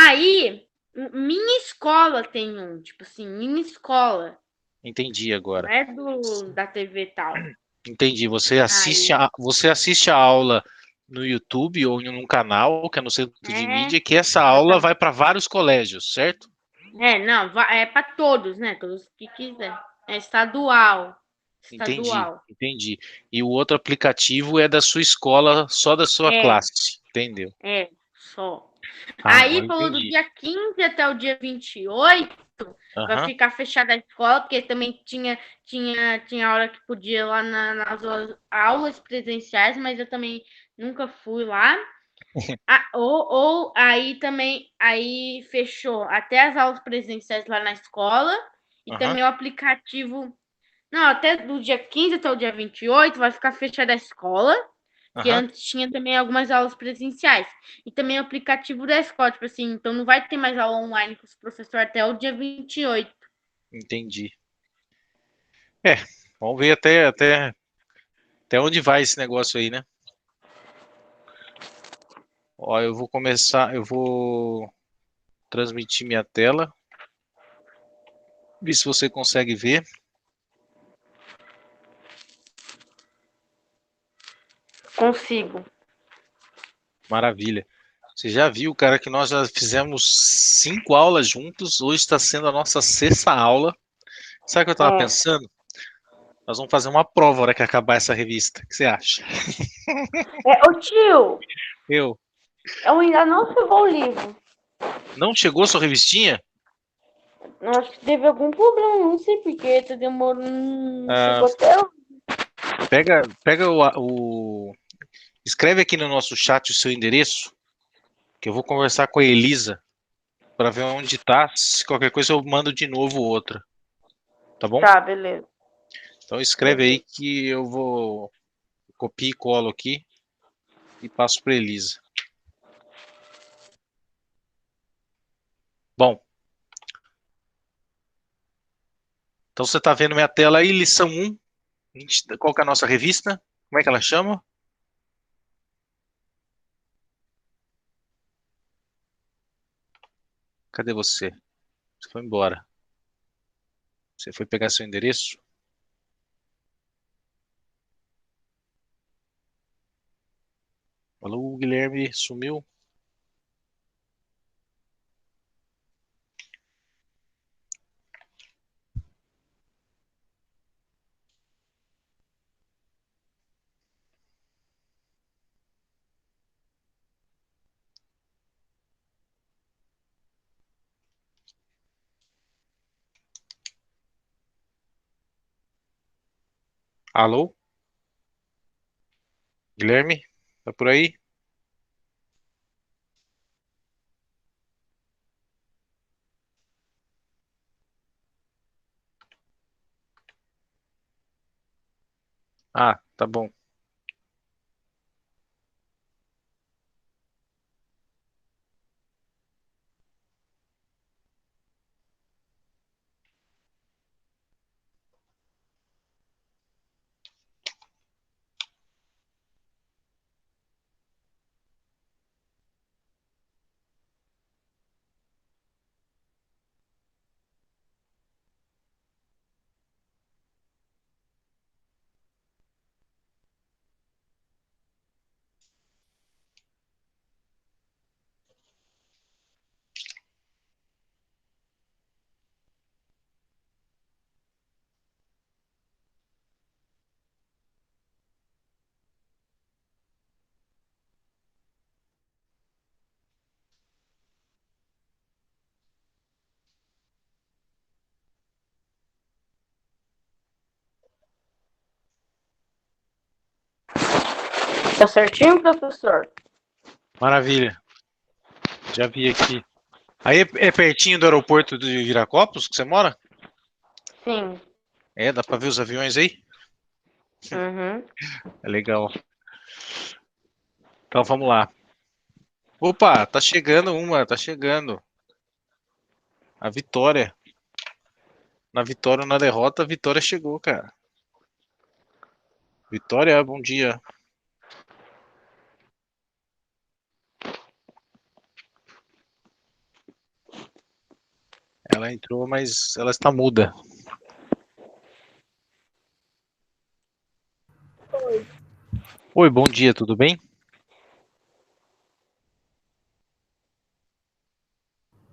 Aí, minha escola tem um, tipo assim, minha escola, Entendi não agora. é da TV e tal. Entendi. Aí, Você assiste a aula no YouTube ou em um canal, que é no centro de é, mídia, que essa aula vai exatamente. para vários colégios, certo? Não, é para todos, né? Todos que quiser. É estadual. Entendi, Estadual. entendi. E o outro aplicativo é da sua escola, só da sua É, classe. Entendeu? só. Ah, Aí agora falou do entendi. dia 15 até o dia 28 vai Aham. ficar fechada a escola, porque também tinha hora que podia ir lá nas aulas presenciais, mas eu também nunca fui lá. Ou aí também aí fechou até as aulas presenciais lá na escola e Aham. também o aplicativo. Não, até do dia 15 até o dia 28 vai ficar fechada a escola, que Aham. antes tinha também algumas aulas presenciais. E também o aplicativo da escola, tipo assim, então não vai ter mais aula online com os professores até o dia 28. Entendi. É, vamos ver até onde vai esse negócio aí, né? Ó, eu vou transmitir minha tela, ver se você consegue ver. Consigo. Maravilha. Você já viu, cara, que nós já fizemos 5 aulas juntos, hoje está sendo a nossa sexta aula. Sabe o que eu estava É. pensando? Nós vamos fazer uma prova na hora que acabar essa revista. O que você acha? Ô tio, Eu. eu ainda não chegou o livro. Não chegou sua revistinha? Eu acho que teve algum problema, não sei porquê, tá demorando. Não Ah, chegou até. pega escreve aqui no nosso chat o seu endereço, que eu vou conversar com a Elisa para ver onde tá. Se qualquer coisa eu mando de novo outra, tá bom? Tá, beleza. Então escreve aí Beleza. que eu vou copio e colo aqui e passo para Elisa. Bom, então você está vendo minha tela aí, lição 1. Qual que é a nossa revista? Como é que ela chama? Cadê você? Você foi embora. Você foi pegar seu endereço? Alô, Guilherme, sumiu? Alô, Guilherme? Tá por aí? Ah, tá bom. Tá certinho, professor? Maravilha. Já vi aqui. Aí é pertinho do aeroporto de Viracopos que você mora? Sim. É, dá pra ver os aviões aí? Uhum. É legal. Então vamos lá. Opa, tá chegando. A vitória. Na vitória ou na derrota, a vitória chegou, cara. Vitória, bom dia. Ela entrou, mas ela está muda. Oi. Oi, bom dia, tudo bem?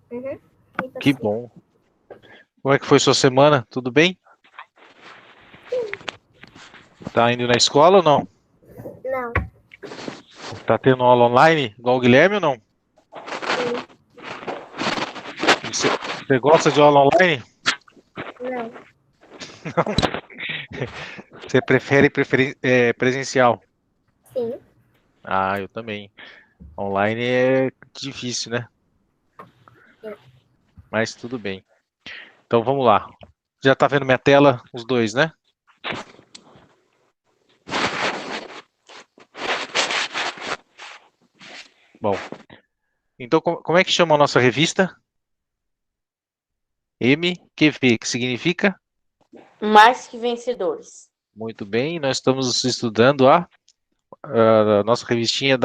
Uhum. E Que você? bom. Como é que foi sua semana? Tudo bem? Tá indo na escola ou não? Não. Tá tendo aula online, igual o Guilherme ou não? Sim. Você gosta de aula online? Não. Você prefere presencial? Sim. Ah, eu também. Online é difícil, né? É. Mas tudo bem. Então vamos lá. Já tá vendo minha tela, os dois, né? Bom, então como é que chama a nossa revista? MQV, que significa? Mais que vencedores. Muito bem, nós estamos estudando a nossa revistinha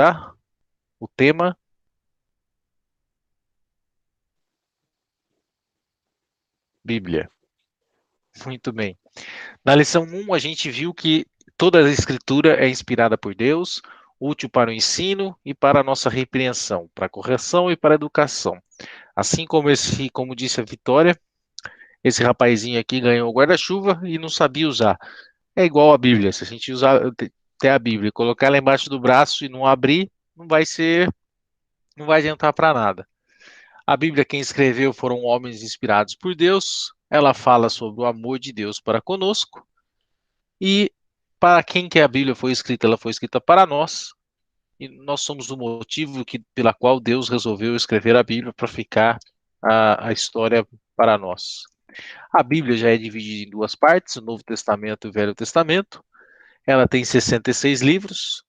o tema Bíblia. Muito bem. Na lição 1, a gente viu que toda a escritura é inspirada por Deus, útil para o ensino e para a nossa repreensão, para a correção e para a educação. Assim como disse a Vitória, esse rapazinho aqui ganhou o guarda-chuva e não sabia usar. É igual a Bíblia. Se a gente usar ter a Bíblia, e colocar ela embaixo do braço e não abrir, não vai adiantar para nada. A Bíblia, quem escreveu foram homens inspirados por Deus. Ela fala sobre o amor de Deus para conosco. E para quem que a Bíblia foi escrita? Ela foi escrita para nós. E nós somos o motivo pela qual Deus resolveu escrever a Bíblia para ficar a história para nós. A Bíblia já é dividida em duas partes, o Novo Testamento e o Velho Testamento. Ela tem 66 livros.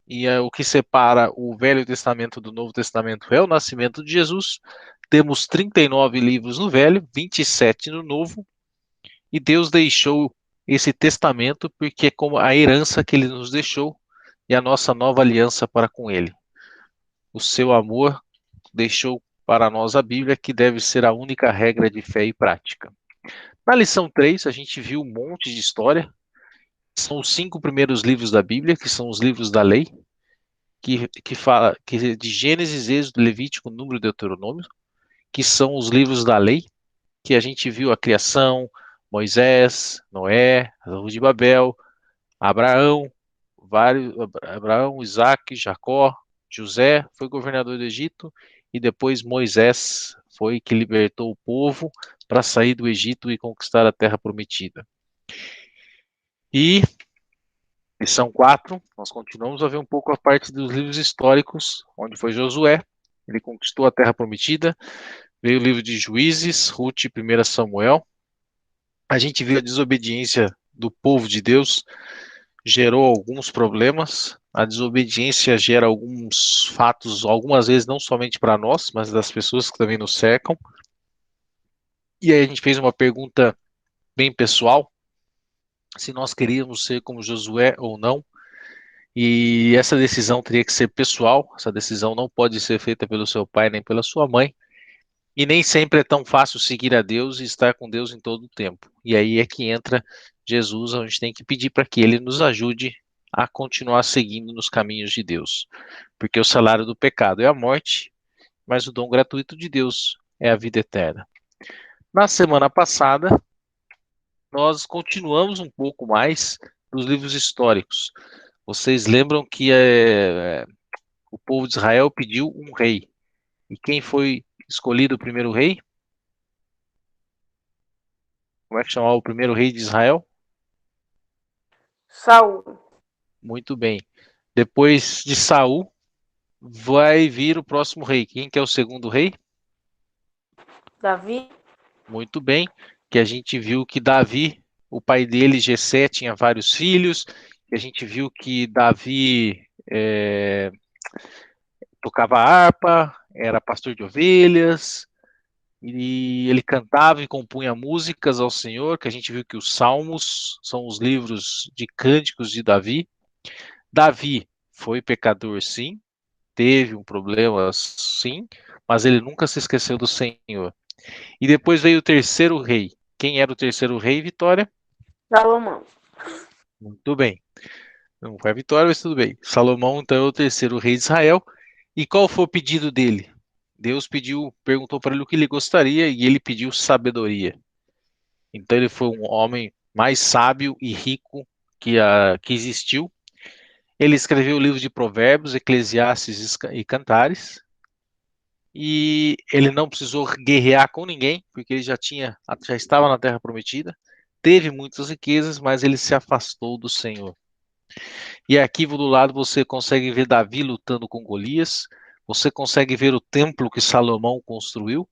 E o que separa o Velho Testamento do Novo Testamento é o nascimento de Jesus. Temos 39 livros no Velho, 27 no Novo, e Deus deixou esse testamento porque é como a herança que ele nos deixou e a nossa nova aliança para com ele. O seu amor deixou para nós a Bíblia, que deve ser a única regra de fé e prática. Na lição 3, a gente viu um monte de história. São os 5 primeiros livros da Bíblia, que são os livros da lei, que fala de Gênesis, Êxodo, Levítico, Número e Deuteronômio, que são os livros da lei, que a gente viu a criação, Moisés, Noé, a Torre de Babel, Abraão, Abraão, Isaac, Jacó, José foi governador do Egito e depois Moisés foi que libertou o povo para sair do Egito e conquistar a terra prometida. E são 4, nós continuamos a ver um pouco a parte dos livros históricos, onde foi Josué, ele conquistou a terra prometida, veio o livro de Juízes, Ruth e 1 Samuel. A gente viu a desobediência do povo de Deus, gerou alguns problemas. A desobediência gera alguns fatos, algumas vezes não somente para nós, mas das pessoas que também nos cercam. E aí a gente fez uma pergunta bem pessoal, se nós queríamos ser como Josué ou não. E essa decisão teria que ser pessoal, essa decisão não pode ser feita pelo seu pai nem pela sua mãe. E nem sempre é tão fácil seguir a Deus e estar com Deus em todo o tempo. E aí é que entra Jesus, onde a gente tem que pedir para que Ele nos ajude a continuar seguindo nos caminhos de Deus. Porque o salário do pecado é a morte, mas o dom gratuito de Deus é a vida eterna. Na semana passada, nós continuamos um pouco mais dos livros históricos. Vocês lembram que o povo de Israel pediu um rei. E quem foi escolhido o primeiro rei? Como é que chamava o primeiro rei de Israel? Saúl. Muito bem. Depois de Saul, vai vir o próximo rei. Quem que é o segundo rei? Davi. Muito bem. Que a gente viu que Davi, o pai dele, Jessé, tinha vários filhos. Que a gente viu que Davi tocava harpa, era pastor de ovelhas, e ele cantava e compunha músicas ao Senhor, que a gente viu que os Salmos são os livros de cânticos de Davi. Davi foi pecador, sim, teve um problema, sim, mas ele nunca se esqueceu do Senhor. E depois veio o terceiro rei. Quem era o terceiro rei, Vitória? Salomão. Muito bem. Não foi a Vitória, mas tudo bem. Salomão, então, é o terceiro rei de Israel. E qual foi o pedido dele? Deus perguntou para ele o que ele gostaria e ele pediu sabedoria. Então ele foi um homem mais sábio e rico que existiu. Ele escreveu o livro de Provérbios, Eclesiastes e Cantares. E ele não precisou guerrear com ninguém, porque ele já estava na Terra Prometida. Teve muitas riquezas, mas ele se afastou do Senhor. E aqui do lado você consegue ver Davi lutando com Golias. Você consegue ver o templo que Salomão construiu.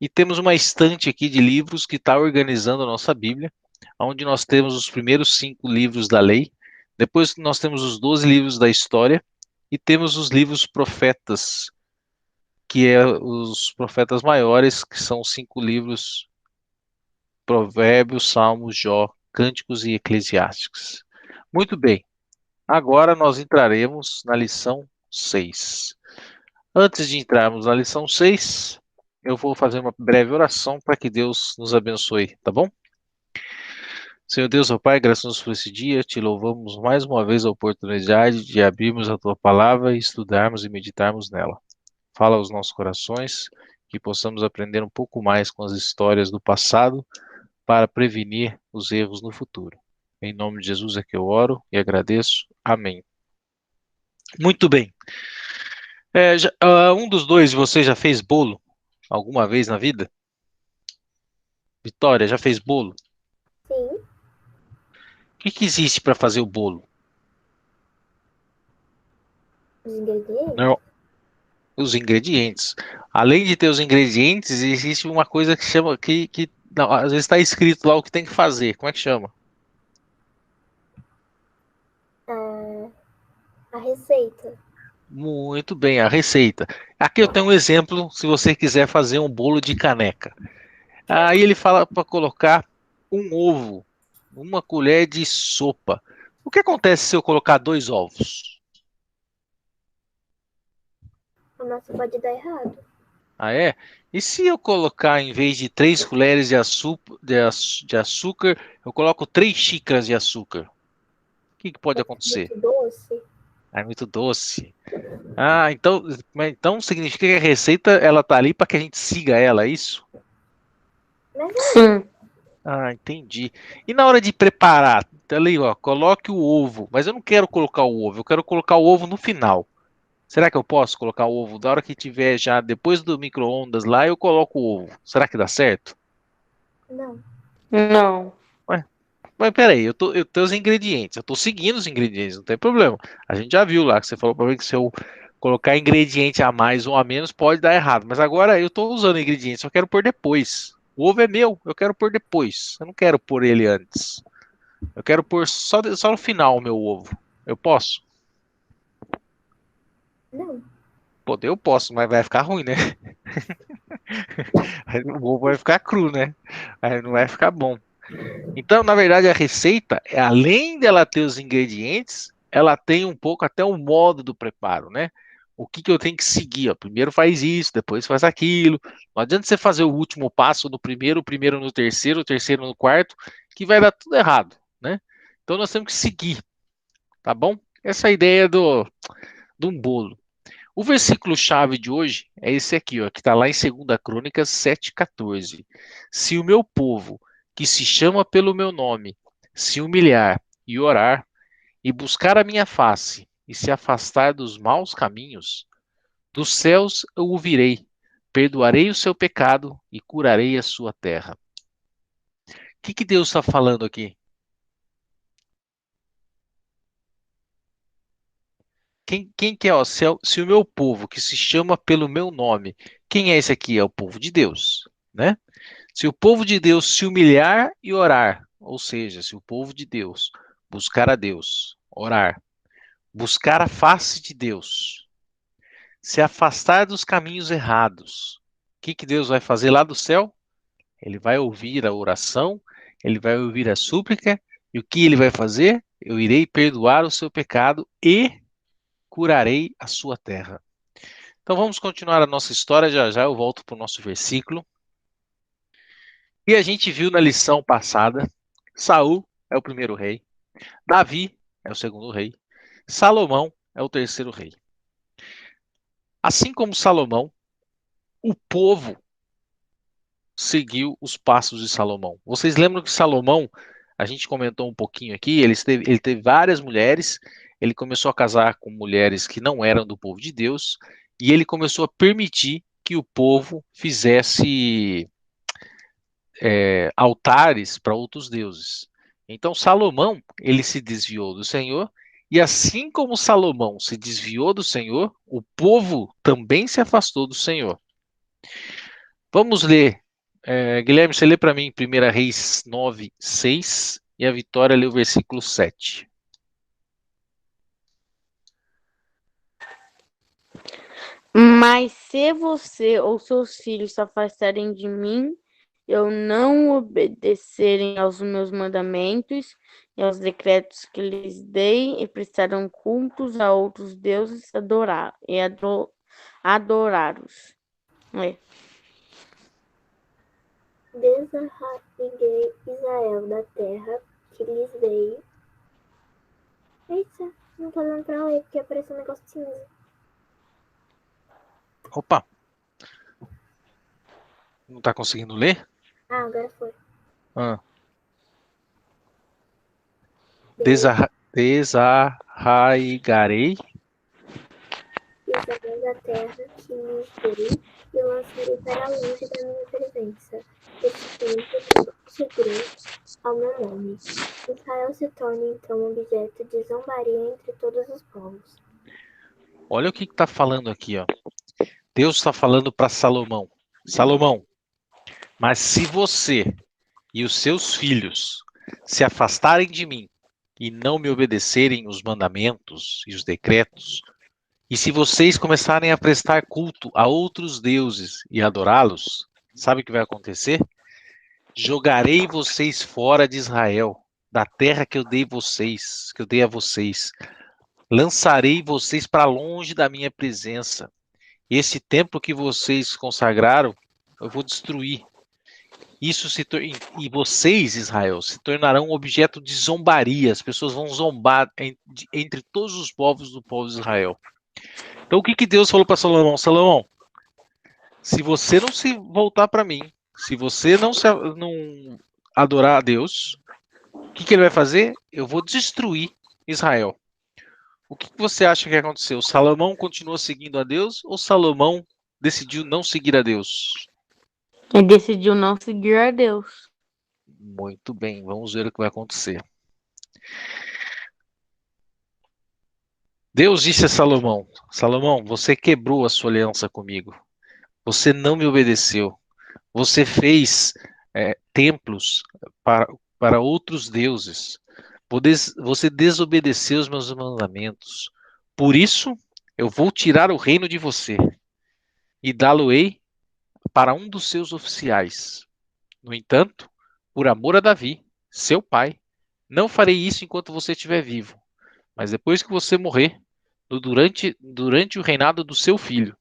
E temos uma estante aqui de livros que está organizando a nossa Bíblia, onde nós temos os primeiros 5 livros da lei, depois nós temos os 12 livros da história, e temos os livros profetas, que é os profetas maiores, que são os 5 livros, Provérbios, Salmos, Jó, Cânticos e Eclesiásticos. Muito bem, agora nós entraremos na lição 6. Antes de entrarmos na lição 6, eu vou fazer uma breve oração para que Deus nos abençoe, tá bom? Senhor Deus, ó Pai, graças por esse dia, te louvamos mais uma vez a oportunidade de abrirmos a Tua palavra e estudarmos e meditarmos nela. Fala aos nossos corações, que possamos aprender um pouco mais com as histórias do passado para prevenir os erros no futuro. Em nome de Jesus é que eu oro e agradeço. Amém. Muito bem. Um dos dois de vocês já fez bolo alguma vez na vida? Vitória, já fez bolo? Sim. O que existe para fazer o bolo? Os ingredientes? Não, os ingredientes. Além de ter os ingredientes, existe uma coisa que chama não, às vezes está escrito lá o que tem que fazer. Como é que chama? A receita. Muito bem, a receita. Aqui eu tenho um exemplo, se você quiser fazer um bolo de caneca. Aí ele fala para colocar um ovo, uma colher de sopa. O que acontece se eu colocar 2 ovos? A massa pode dar errado. Ah, é? E se eu colocar, em vez de 3 colheres de açúcar, eu coloco 3 xícaras de açúcar? O que pode acontecer? Muito doce. Ah, é muito doce. Ah, então significa que a receita ela tá ali para que a gente siga ela, é isso? Mas Sim. Ah, entendi. E na hora de preparar, tá ali, ó, coloque o ovo, mas eu não quero colocar o ovo, eu quero colocar o ovo no final. Será que eu posso colocar o ovo da hora que tiver já depois do micro-ondas lá, eu coloco o ovo. Será que dá certo? não. Não. Ué, mas peraí, eu tenho os ingredientes, eu tô seguindo os ingredientes, não tem problema. A gente já viu lá que você falou para mim que se eu colocar ingrediente a mais ou a menos pode dar errado, mas agora eu tô usando ingredientes, eu quero pôr depois. O ovo é meu, eu quero pôr depois. Eu não quero pôr ele antes. Eu quero pôr só no final o meu ovo. Eu posso? Não. Poder eu posso, mas vai ficar ruim, né? Aí o ovo vai ficar cru, né? Aí não vai ficar bom. Então, na verdade, a receita, além dela ter os ingredientes, ela tem um pouco até o modo do preparo, né? O que eu tenho que seguir? Ó? Primeiro faz isso, depois faz aquilo. Não adianta você fazer o último passo no primeiro, o primeiro no terceiro, o terceiro no quarto, que vai dar tudo errado, né? Então nós temos que seguir, tá bom? Essa é a ideia de um bolo. O versículo-chave de hoje é esse aqui, ó, que está lá em 2 Crônicas 7,14. Se o meu povo, que se chama pelo meu nome, se humilhar e orar, e buscar a minha face, e se afastar dos maus caminhos, dos céus eu o virei, perdoarei o seu pecado e curarei a sua terra. O que Deus está falando aqui? Quem que é, ó, se o meu povo, que se chama pelo meu nome, quem é esse aqui? É o povo de Deus, né? Se o povo de Deus se humilhar e orar, ou seja, se o povo de Deus buscar a Deus, orar, buscar a face de Deus, se afastar dos caminhos errados, o que Deus vai fazer lá do céu? Ele vai ouvir a oração, ele vai ouvir a súplica, e o que ele vai fazer? Eu irei perdoar o seu pecado e curarei a sua terra. Então vamos continuar a nossa história, já já eu volto para o nosso versículo. E a gente viu na lição passada, Saul é o primeiro rei, Davi é o segundo rei, Salomão é o terceiro rei. Assim como Salomão, o povo seguiu os passos de Salomão. Vocês lembram que Salomão, a gente comentou um pouquinho aqui, ele teve várias mulheres, ele começou a casar com mulheres que não eram do povo de Deus, e ele começou a permitir que o povo fizesse altares para outros deuses. Então Salomão, ele se desviou do Senhor, e assim como Salomão se desviou do Senhor, o povo também se afastou do Senhor. Vamos ler. Guilherme, você lê para mim 1 Reis 9, 6 e a Vitória lê o versículo 7. Mas se você ou seus filhos se afastarem de mim, eu não obedecerem aos meus mandamentos e aos decretos que lhes dei, e prestarão cultos a outros deuses adorá-los. Desarraiguei Israel da terra que lhes dei. Eita, não tá dando pra ler porque apareceu um negócio cinza. Opa! Não está conseguindo ler? Ah, agora foi. Desarraigarei Israel da terra que lhes dei e lançarei para longe da minha presença. Esse tempo consagrei ao meu nome. Israel se torna então objeto de zombaria entre todos os povos. Olha o que está falando aqui, ó. Deus está falando para Salomão. Salomão, mas se você e os seus filhos se afastarem de mim e não me obedecerem os mandamentos e os decretos, e se vocês começarem a prestar culto a outros deuses e adorá-los, sabe o que vai acontecer? Jogarei vocês fora de Israel, da terra que eu dei a vocês. Lançarei vocês para longe da minha presença. Esse templo que vocês consagraram, eu vou destruir. E vocês, Israel, se tornarão objeto de zombaria. As pessoas vão zombar entre todos os povos do povo de Israel. Então o que Deus falou para Salomão? Salomão, se você não se voltar para mim, se você não adorar a Deus, o que ele vai fazer? Eu vou destruir Israel. O que você acha que aconteceu? Salomão continuou seguindo a Deus ou Salomão decidiu não seguir a Deus? Ele decidiu não seguir a Deus. Muito bem, vamos ver o que vai acontecer. Deus disse a Salomão: Salomão, você quebrou a sua aliança comigo. Você não me obedeceu. Você fez templos para outros deuses. Você desobedeceu os meus mandamentos. Por isso, eu vou tirar o reino de você e dá-lo-ei para um dos seus oficiais. No entanto, por amor a Davi, seu pai, não farei isso enquanto você estiver vivo, mas depois que você morrer, durante o reinado do seu filho.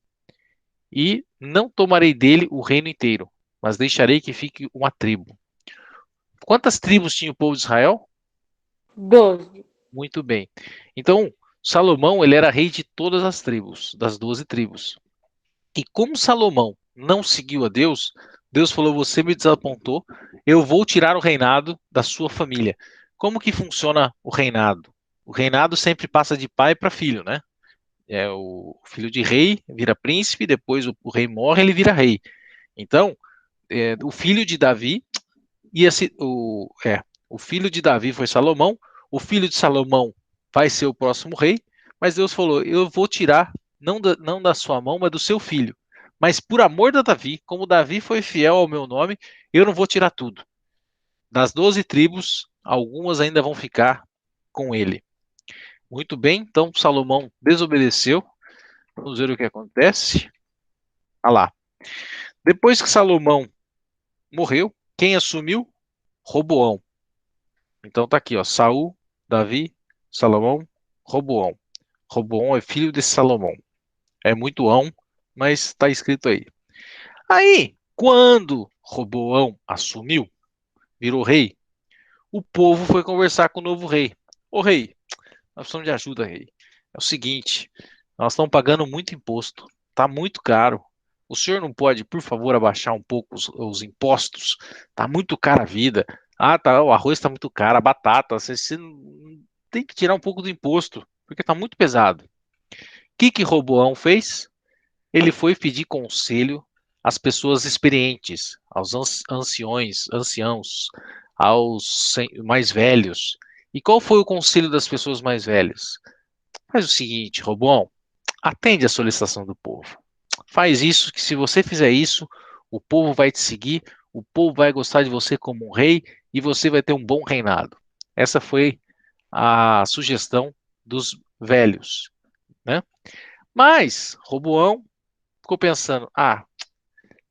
E não tomarei dele o reino inteiro, mas deixarei que fique uma tribo. Quantas tribos tinha o povo de Israel? 12. Muito bem. Então, Salomão, ele era rei de todas as tribos, das 12 tribos. E como Salomão não seguiu a Deus, Deus falou: você me desapontou, eu vou tirar o reinado da sua família. Como que funciona o reinado? O reinado sempre passa de pai para filho, né? O filho de rei vira príncipe, depois o rei morre, ele vira rei. Então, o filho de Davi o filho de Davi foi Salomão, o filho de Salomão vai ser o próximo rei, mas Deus falou: eu vou tirar não da sua mão, mas do seu filho. Mas por amor de Davi, como Davi foi fiel ao meu nome, eu não vou tirar tudo. Das 12 tribos, algumas ainda vão ficar com ele. Muito bem, então Salomão desobedeceu. Vamos ver o que acontece. Ah lá. Depois que Salomão morreu, quem assumiu? Roboão. Então tá aqui, ó, Saul, Davi, Salomão, Roboão. Roboão é filho de Salomão. É muito ão, mas está escrito aí. Aí, quando Roboão assumiu, virou rei. O povo foi conversar com o novo rei. Ô rei, nós precisamos de ajuda, rei. É o seguinte, nós estamos pagando muito imposto. Está muito caro. O senhor não pode, por favor, abaixar um pouco os impostos? Está muito cara a vida. Ah, tá, o arroz está muito caro, a batata. Você tem que tirar um pouco do imposto, porque está muito pesado. O que Roboão fez? Ele foi pedir conselho às pessoas experientes, aos anciãos, aos mais velhos. E qual foi o conselho das pessoas mais velhas? Faz o seguinte, Roboão, atende a solicitação do povo. Faz isso, que se você fizer isso, o povo vai te seguir, o povo vai gostar de você como um rei e você vai ter um bom reinado. Essa foi a sugestão dos velhos, né? Mas Roboão ficou pensando,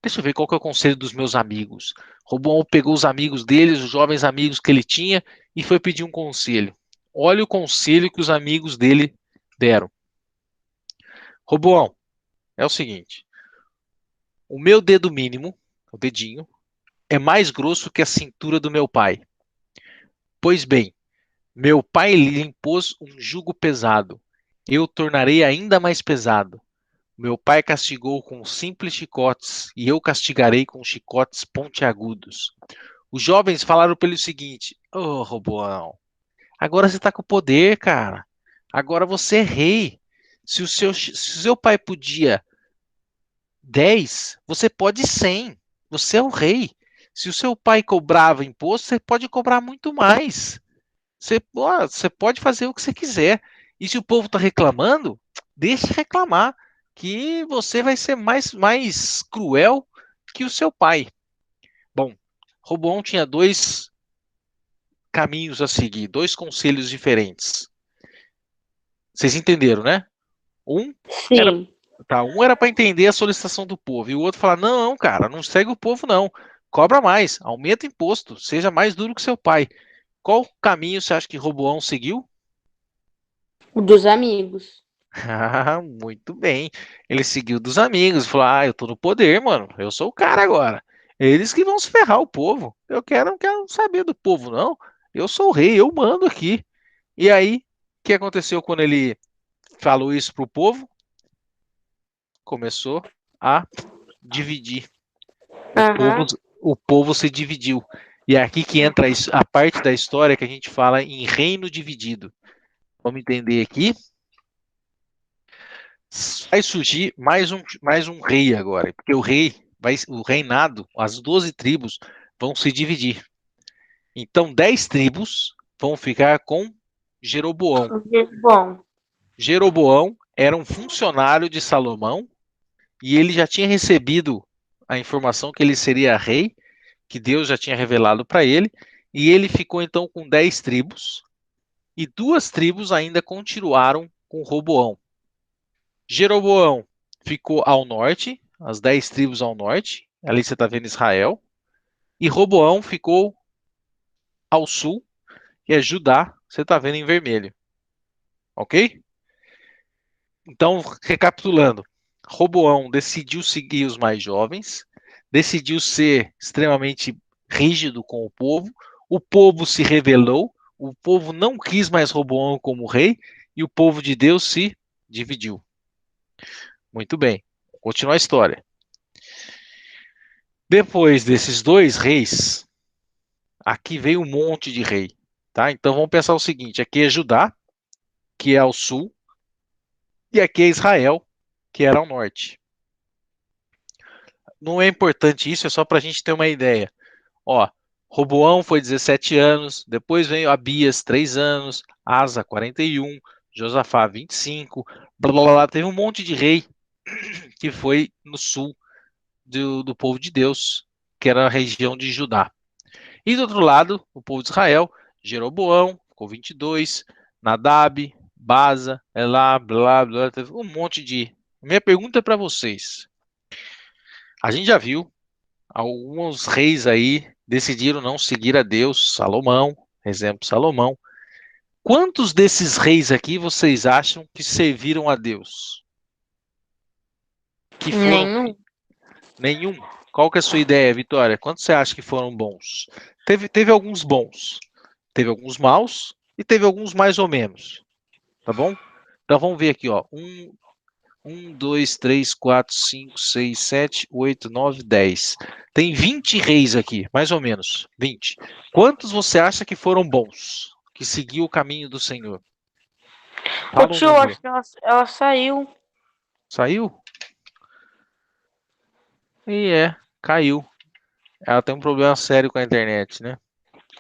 deixa eu ver qual que é o conselho dos meus amigos. Roboão pegou os amigos dele, os jovens amigos que ele tinha, e foi pedir um conselho. Olha o conselho que os amigos dele deram. Roboão, é o seguinte: o meu dedo mínimo, o dedinho, é mais grosso que a cintura do meu pai. Pois bem, meu pai lhe impôs um jugo pesado. Eu o tornarei ainda mais pesado. Meu pai castigou com simples chicotes, e eu castigarei com chicotes pontiagudos. Os jovens falaram para ele o seguinte: Ô, Roboão, agora você está com poder, cara. Agora você é rei. Se o seu pai podia 10, você pode 100. Você é o rei. Se o seu pai cobrava imposto, você pode cobrar muito mais. Você pode fazer o que você quiser. E se o povo está reclamando, deixe reclamar, que você vai ser mais cruel que o seu pai. Bom, Roboão tinha dois caminhos a seguir, dois conselhos diferentes. Vocês entenderam, né? Um era Sim. um era para entender a solicitação do povo, e o outro falar: não, cara, não segue o povo, não. Cobra mais, aumenta o imposto, seja mais duro que seu pai. Qual caminho você acha que Roboão seguiu? O dos amigos. Ah, muito bem. Ele seguiu dos amigos, falou: eu tô no poder, mano. Eu sou o cara agora. Eles que vão se ferrar o povo. Não quero saber do povo, não. Eu sou o rei, eu mando aqui. E aí, o que aconteceu quando ele falou isso pro povo? Começou a dividir. O povo, Aham. o povo se dividiu. E é aqui que entra a parte da história que a gente fala em reino dividido. Vamos entender aqui. Vai surgir mais um rei agora, porque o reinado, as 12 tribos vão se dividir. Então, 10 tribos vão ficar com Jeroboão. Bom. Jeroboão era um funcionário de Salomão e ele já tinha recebido a informação que ele seria rei, que Deus já tinha revelado para ele, e ele ficou então com 10 tribos, e 2 tribos ainda continuaram com Roboão. Jeroboão ficou ao norte, as 10 tribos ao norte, ali você está vendo Israel, e Roboão ficou ao sul, que é Judá, você está vendo em vermelho. Ok? Então, recapitulando, Roboão decidiu seguir os mais jovens, decidiu ser extremamente rígido com o povo se rebelou, o povo não quis mais Roboão como rei, e o povo de Deus se dividiu. Muito bem, vou continuar a história. Depois desses dois reis, aqui veio um monte de rei, tá? Então vamos pensar o seguinte: aqui é Judá, que é ao sul, e aqui é Israel, que era ao norte. Não é importante isso, é só para a gente ter uma ideia. Ó, Roboão foi 17 anos, depois veio Abias, 3 anos, Asa, 41, Josafá, 25, blá, blá, blá, teve um monte de rei que foi no sul do povo de Deus, que era a região de Judá. E do outro lado, o povo de Israel, Jeroboão, ficou 22, Nadab, Baza, Elá, blá, blá, teve um monte de... Minha pergunta é para vocês. A gente já viu alguns reis aí decidiram não seguir a Deus, Salomão, exemplo, Salomão. Quantos desses reis aqui vocês acham que serviram a Deus? Que foram Nenhum. nenhum? Qual que é a sua ideia, Vitória? Quantos você acha que foram bons? Teve alguns bons, teve alguns maus e teve alguns mais ou menos, tá bom? Então vamos ver aqui, ó. 2, 3, 4, 5, 6, 7, 8, 9, 10. Tem 20 reis aqui, mais ou menos. 20. Quantos você acha que foram bons? Que seguiu o caminho do Senhor? Ô Fala um tio, número. acho que ela saiu. Saiu? Caiu. Ela tem um problema sério com a internet, né?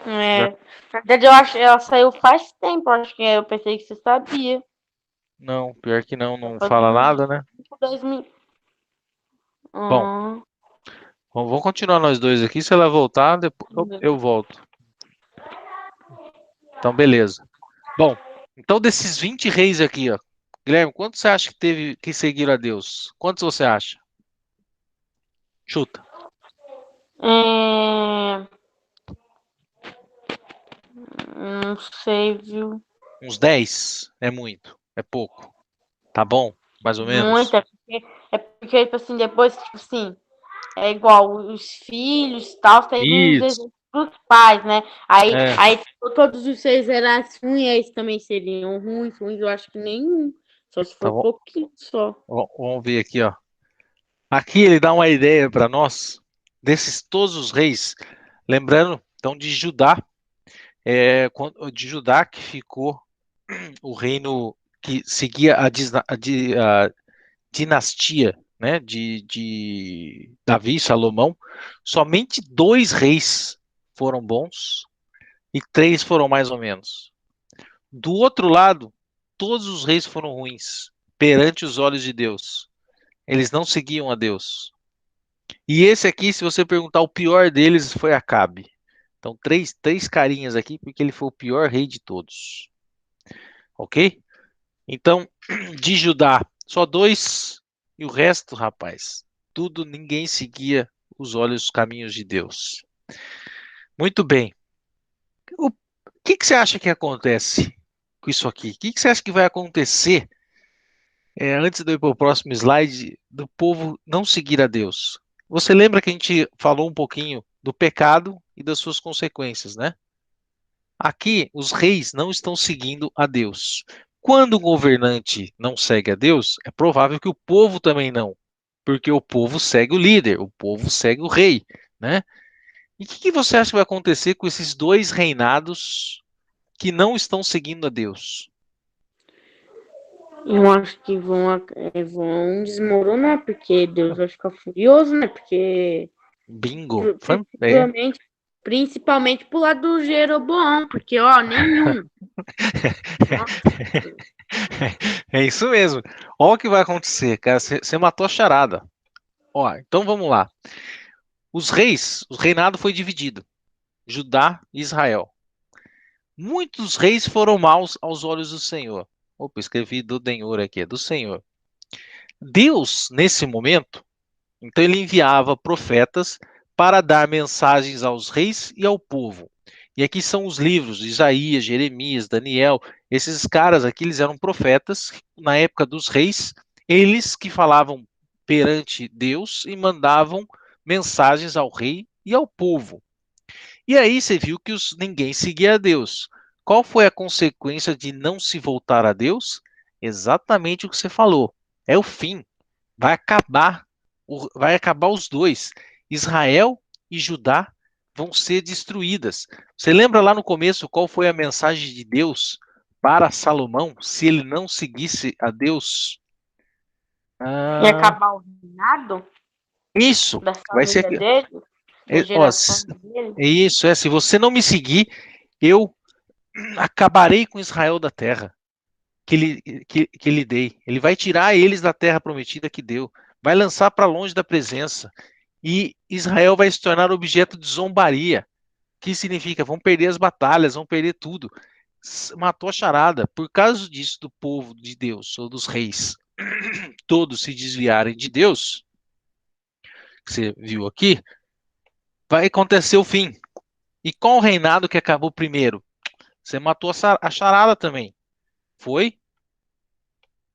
Já... Na verdade, eu acho que ela saiu faz tempo. Acho que eu pensei que você sabia. Não, pior que não, não Faz fala uns nada, né? 2000. Bom, vamos continuar nós dois aqui. Se ela voltar, depois eu volto. Então, beleza. Bom, então desses 20 reis aqui, ó. Guilherme, quantos você acha que teve que seguir a Deus? Quantos você acha? Chuta. Não sei, viu? Uns 10? É muito? É pouco? Tá bom? Mais ou menos? Muito. É porque, tipo assim, depois, tipo assim, é igual os filhos e tal, tem uns Isso. exemplos dos pais, né? Aí, É. aí todos os seis eram ruins, esses também seriam ruins, eu acho que nenhum. Só se Tá for bom. pouquinho só. Vamos ver aqui, ó. Aqui ele dá uma ideia para nós desses todos os reis. Lembrando, então, de Judá. De Judá que ficou o reino que seguia a dinastia, né, de Davi e Salomão. Somente 2 reis foram bons e 3 foram mais ou menos. Do outro lado, todos os reis foram ruins perante os olhos de Deus. Eles não seguiam a Deus. E esse aqui, se você perguntar, o pior deles foi Acabe. Então, três carinhas aqui, porque ele foi o pior rei de todos. Ok? Então, de Judá, só 2 e o resto, rapaz, tudo ninguém seguia os olhos, os caminhos de Deus. Muito bem. O que você acha que acontece com isso aqui? O que você acha que vai acontecer antes de eu ir para o próximo slide do povo não seguir a Deus? Você lembra que a gente falou um pouquinho do pecado e das suas consequências, né? Aqui, os reis não estão seguindo a Deus. Quando o governante não segue a Deus, é provável que o povo também não, porque o povo segue o líder, o povo segue o rei, né? E o que você acha que vai acontecer com esses 2 reinados que não estão seguindo a Deus? Eu acho que vão desmoronar, porque Deus vai ficar furioso, né? Porque Bingo. principalmente, principalmente pro lado do Jeroboão, porque, ó, nenhum. Nossa. É isso mesmo. Olha o que vai acontecer, cara. Você matou a charada. Ó, então vamos lá. O reinado foi dividido. Judá e Israel. Muitos reis foram maus aos olhos do Senhor. Opa, escrevi do Denhor aqui, é do Senhor. Deus, nesse momento, então ele enviava profetas para dar mensagens aos reis e ao povo. E aqui são os livros de Isaías, Jeremias, Daniel. Esses caras aqui, eles eram profetas na época dos reis, eles que falavam perante Deus e mandavam mensagens ao rei e ao povo. E aí você viu que ninguém seguia a Deus. Qual foi a consequência de não se voltar a Deus? Exatamente o que você falou. É o fim. Vai acabar, vai acabar os dois. Israel e Judá vão ser destruídas. Você lembra lá no começo qual foi a mensagem de Deus para Salomão se ele não seguisse a Deus? E Ah, acabar o reinado isso da vai ser. família dele, da Ó, geração dele. isso é. Se você não me seguir, eu acabarei com Israel da terra que lhe dei. Ele vai tirar eles da terra prometida que deu, vai lançar para longe da presença. E Israel vai se tornar objeto de zombaria. Que significa? Vão perder as batalhas, vão perder tudo. Matou a charada. Por causa disso, do povo de Deus, ou dos reis, todos se desviarem de Deus, que você viu aqui, vai acontecer o fim. E qual o reinado que acabou primeiro? Você matou a charada também. Foi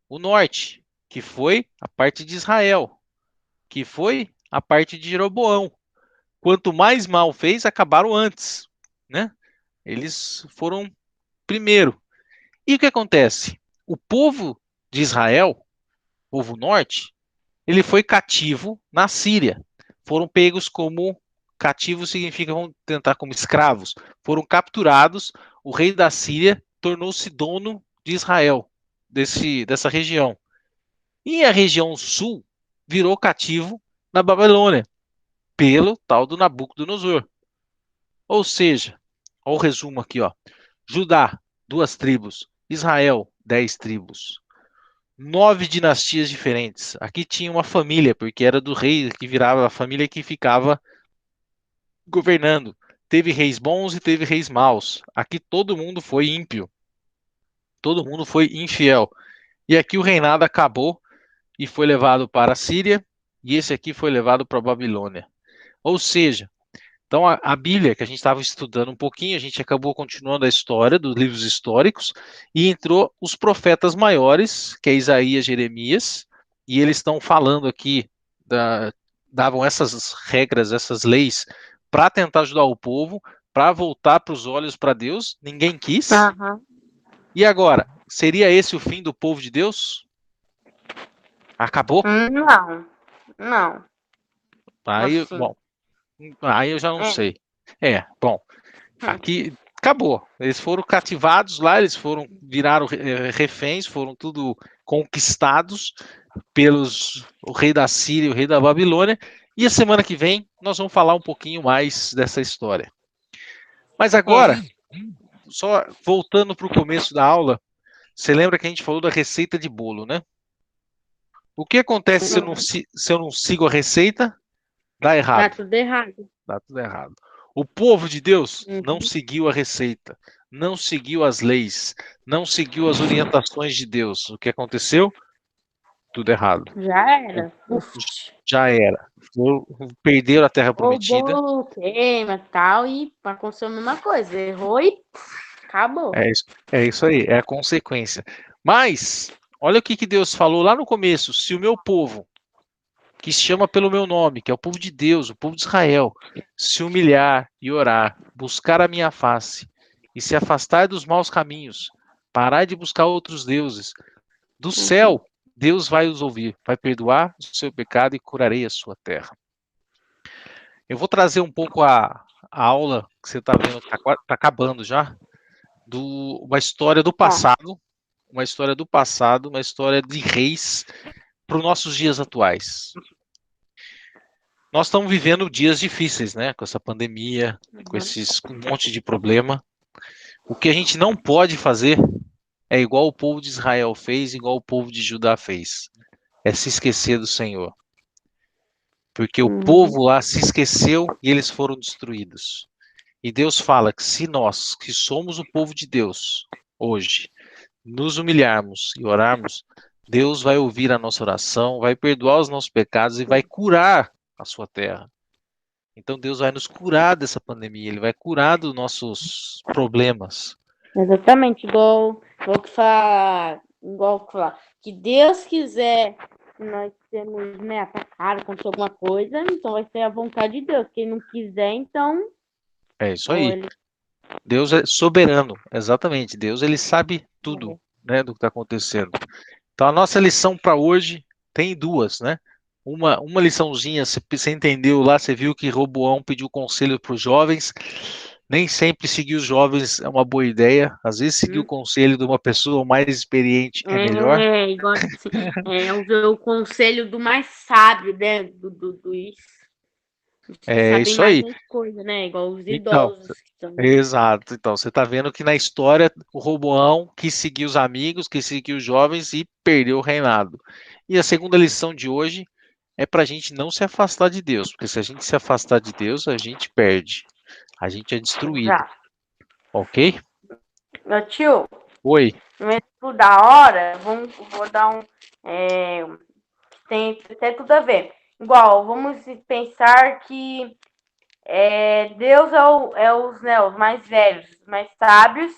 o norte, que foi a parte de Israel, que foi a parte de Jeroboão. Quanto mais mal fez, acabaram antes, né? Eles foram primeiro. E o que acontece? O povo de Israel, povo norte, ele foi cativo na Síria. Foram pegos como cativos significa vamos tentar como escravos. Foram capturados. O rei da Síria tornou-se dono de Israel, dessa região. E a região sul virou cativo na Babilônia, pelo tal do Nabucodonosor. Ou seja, olha o resumo aqui, ó. Judá, 2 tribos. Israel, 10 tribos. 9 dinastias diferentes. Aqui tinha uma família, porque era do rei que virava a família que ficava governando. Teve reis bons e teve reis maus. Aqui todo mundo foi ímpio. Todo mundo foi infiel. E aqui o reinado acabou e foi levado para a Síria. E esse aqui foi levado para a Babilônia. Ou seja, então a Bíblia, que a gente estava estudando um pouquinho, a gente acabou continuando a história dos livros históricos e entrou os profetas maiores, que é Isaías, Jeremias, e eles estão falando aqui, davam essas regras, essas leis, para tentar ajudar o povo, para voltar para os olhos para Deus. Ninguém quis. Aham. E agora, seria esse o fim do povo de Deus? Acabou? Não, não. Aí, Assim. bom, aí eu já não É. sei. Bom, aqui acabou. Eles foram cativados lá, eles viraram reféns, foram tudo conquistados pelos o rei da Síria e o rei da Babilônia. E a semana que vem nós vamos falar um pouquinho mais dessa história. Mas agora, só voltando para o começo da aula, você lembra que a gente falou da receita de bolo, né? O que acontece se eu não sigo a receita? Dá Tá errado. tudo errado. Dá tudo errado. O povo de Deus não Uhum. seguiu a receita, não seguiu as leis, não seguiu as orientações de Deus. O que aconteceu? Tudo errado. Já era. Já era. Perderam a terra O prometida. bolo queima e tal, e aconteceu a mesma coisa. Errou e acabou. É isso aí, é a consequência. Mas, olha o que Deus falou lá no começo: se o meu povo, que se chama pelo meu nome, que é o povo de Deus, o povo de Israel, se humilhar e orar, buscar a minha face e se afastar dos maus caminhos, parar de buscar outros deuses, do céu, Deus vai os ouvir, vai perdoar o seu pecado e curarei a sua terra. Eu vou trazer um pouco a aula que você está vendo, está acabando já, uma história do passado, uma história de reis para os nossos dias atuais. Nós estamos vivendo dias difíceis, né? Com essa pandemia, com um monte de problema. O que a gente não pode fazer é igual o povo de Israel fez, igual o povo de Judá fez. É se esquecer do Senhor. Porque o povo lá se esqueceu e eles foram destruídos. E Deus fala que se nós, que somos o povo de Deus, hoje, nos humilharmos e orarmos, Deus vai ouvir a nossa oração, vai perdoar os nossos pecados e vai curar a sua terra. Então Deus vai nos curar dessa pandemia, Ele vai curar dos nossos problemas. Exatamente, igual que falar, que Deus quiser que nós temos, né, atacado, acontecer alguma coisa, então vai ser a vontade de Deus. Quem não quiser, então. É isso aí. Deus é soberano, exatamente. Deus ele sabe tudo, né, do que está acontecendo. Então a nossa lição para hoje tem duas, né? Uma liçãozinha, você entendeu lá, você viu que Roboão pediu conselho para os jovens. Nem sempre seguir os jovens é uma boa ideia. Às vezes seguir o conselho de uma pessoa mais experiente é melhor. Igual assim, ouvir o conselho do mais sábio, né? Dos que É sabem isso mais aí. das coisas, né? Igual os Então, idosos que estão. exato. Então, você está vendo que na história o Roboão quis seguir os amigos, quis seguir os jovens e perdeu o reinado. E a segunda lição de hoje é para a gente não se afastar de Deus, porque se a gente se afastar de Deus, a gente perde, a gente é destruído. Ok? Meu tio, Oi. no exemplo da hora, vou dar um. Tem tudo a ver. Igual, vamos pensar que Deus os mais velhos, os mais sábios,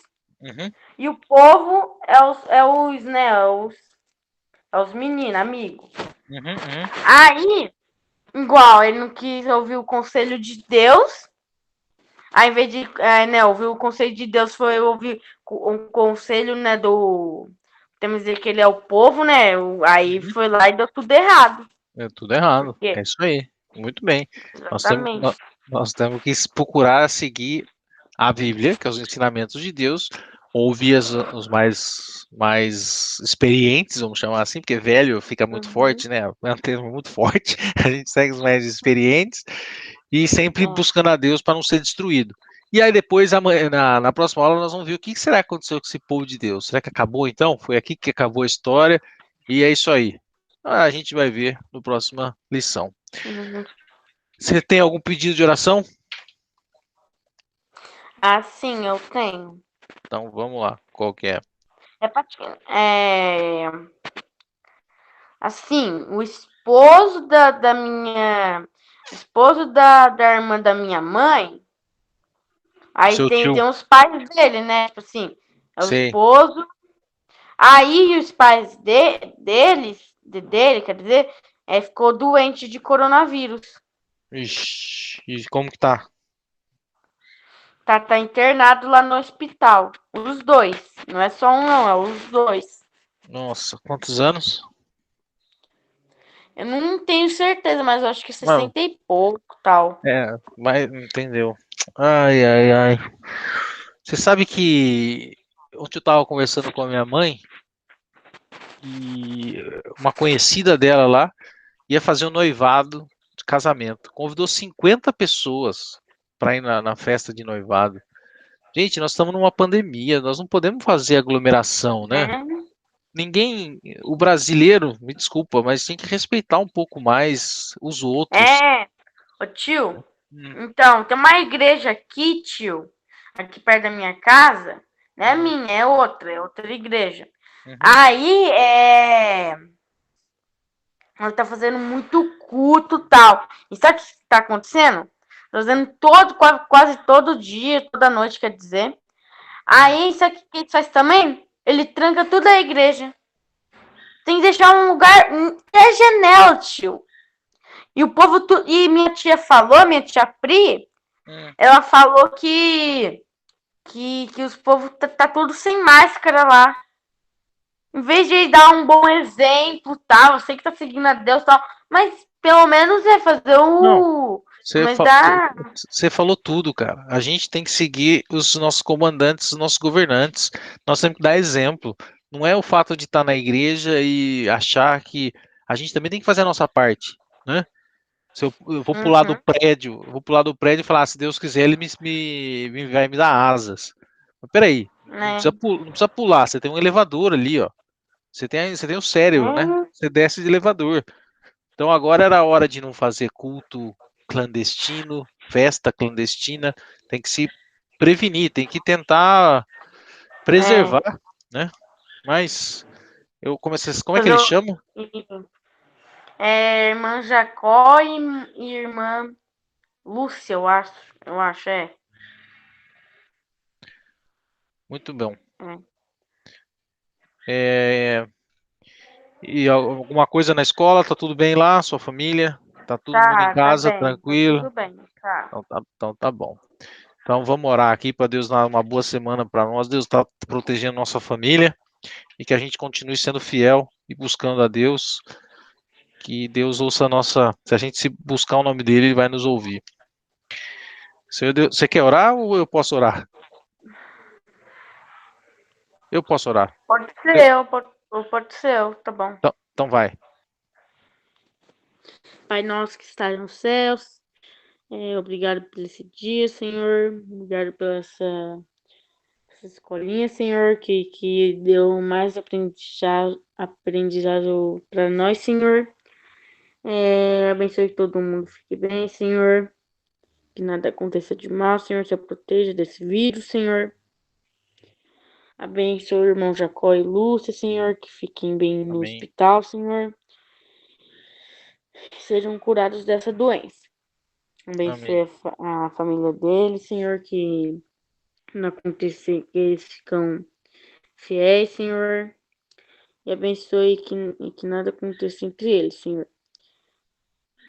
e o povo é os meninos, amigos. Aí, igual, ele não quis ouvir o conselho de Deus. Ao invés de ouvir o conselho de Deus, foi ouvir um conselho, né, do... Temos que dizer que ele é o povo, né? Aí Uhum. foi lá e deu tudo errado. É tudo errado. Porque, É isso aí. Muito bem. Nós temos, exatamente. nós temos que procurar seguir a Bíblia, que é os ensinamentos de Deus, ouvir os mais experientes, vamos chamar assim, porque velho fica muito forte, né? É um termo muito forte. A gente segue os mais experientes e sempre buscando a Deus para não ser destruído. E aí depois, na próxima aula, nós vamos ver o que será que aconteceu com esse povo de Deus. Será que acabou então? Foi aqui que acabou a história e é isso aí. A gente vai ver na próxima lição. Você tem algum pedido de oração? Sim, eu tenho. Então vamos lá. Qual que é? Assim, o esposo da minha... Esposo da irmã da minha mãe. Aí Seu tem tio. os pais dele, né? Tipo assim, é o Sei. esposo. Aí os pais dele, quer dizer, ficou doente de coronavírus. Ixi, e como que tá? Tá internado lá no hospital. Os dois. Não é só um, não, é os dois. Nossa, quantos anos? Eu não tenho certeza, mas eu acho que Mano, 60 e pouco, tal. mas entendeu. Ai, ai, ai. Você sabe que ontem eu tava conversando com a minha mãe e uma conhecida dela lá ia fazer um noivado de casamento. Convidou 50 pessoas para ir na festa de noivado. Gente, nós estamos numa pandemia, nós não podemos fazer aglomeração, né? É, Ninguém, o brasileiro, me desculpa, mas tem que respeitar um pouco mais os outros. é. Ô, tio, Hum, então, tem uma igreja aqui, tio, aqui perto da minha casa. Não é hum, minha, é outra igreja. uhum, Aí, ela tá fazendo muito culto e tal. E sabe o que tá acontecendo? Tá fazendo quase todo dia, toda noite, quer dizer. hum. Aí, sabe o que ele faz também? Ele tranca tudo a igreja. Tem que deixar um lugar até janela, tio. E o povo. E minha tia falou, minha tia Pri, Hum. ela falou que os povos tá tudo sem máscara lá. Em vez de dar um bom exemplo, tal, eu sei que tá seguindo a Deus tal, mas pelo menos é fazer Não, o. você, Mas fa- dá. você falou tudo, cara. A gente tem que seguir os nossos comandantes, os nossos governantes. Nós temos que dar exemplo. Não é o fato de estar na igreja e achar que a gente também tem que fazer a nossa parte, né? Se eu vou pular do Uhum, prédio, eu vou pular do prédio e falar, "Ah, se Deus quiser, ele vai me dar asas." Mas peraí, né? não precisa pular, você tem um elevador ali, ó. Você tem o cérebro, né? Uhum, Você desce de elevador. Então agora era a hora de não fazer culto clandestino, festa clandestina, tem que se prevenir, tem que tentar é. preservar, né? Mas eu comecei, como é que Fazer eles o. chamam? Irmã Jacó e irmã Lúcia, eu acho. Eu acho, é. Muito bom. É. É, e alguma coisa na escola? Tá tudo bem lá? Sua família? Tá todo mundo em Tá casa, bem, tá tranquilo? tudo bem, tá. Então tá bom. Então vamos orar aqui para Deus dar uma boa semana para nós. Deus está protegendo nossa família e que a gente continue sendo fiel e buscando a Deus. Que Deus ouça a nossa. Se a gente se buscar o nome dele, ele vai nos ouvir. Senhor Deus, você quer orar ou eu posso orar? Eu posso orar. Pode ser eu, pode ser eu, tá bom. Então vai. Pai nosso que está nos céus, obrigado por esse dia, Senhor. Obrigado pela essa escolinha, Senhor, que deu mais aprendizado para nós, Senhor. Abençoe que todo mundo fique bem, Senhor. Que nada aconteça de mal, Senhor. Se proteja desse vírus, Senhor. Abençoe o irmão Jacó e Lúcia, Senhor, que fiquem bem no Amém. hospital, Senhor. Que sejam curados dessa doença. Amém. Abençoe a família dele, Senhor, que não acontecer, que eles ficam fiéis, Senhor. E abençoe que nada aconteça entre eles, Senhor.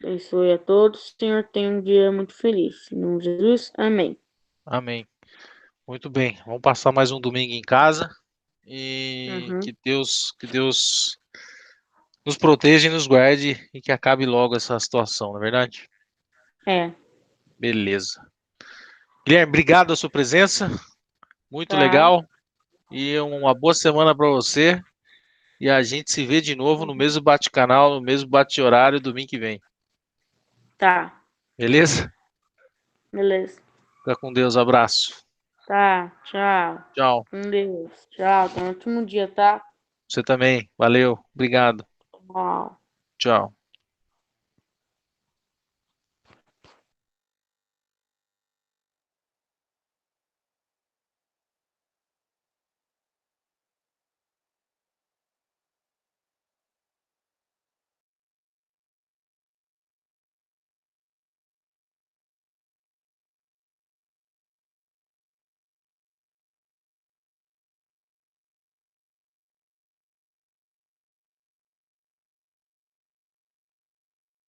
Abençoe a todos. O Senhor tenha um dia muito feliz. Em nome de Jesus, amém. Amém. Muito bem. Vamos passar mais um domingo em casa e Uhum. que Deus nos proteja e nos guarde e que acabe logo essa situação, não é verdade? É, Beleza. Guilherme, obrigado pela sua presença. Muito tá. legal. E uma boa semana para você. E a gente se vê de novo no mesmo bate-canal, no mesmo bate-horário, domingo que vem. Tá. Beleza? Beleza. Fica com Deus. Abraço. Tá. Tchau. Tchau. Com Deus. Tchau. Tenha um ótimo dia, tá? Você também. Valeu. Obrigado. Tchau. Tchau.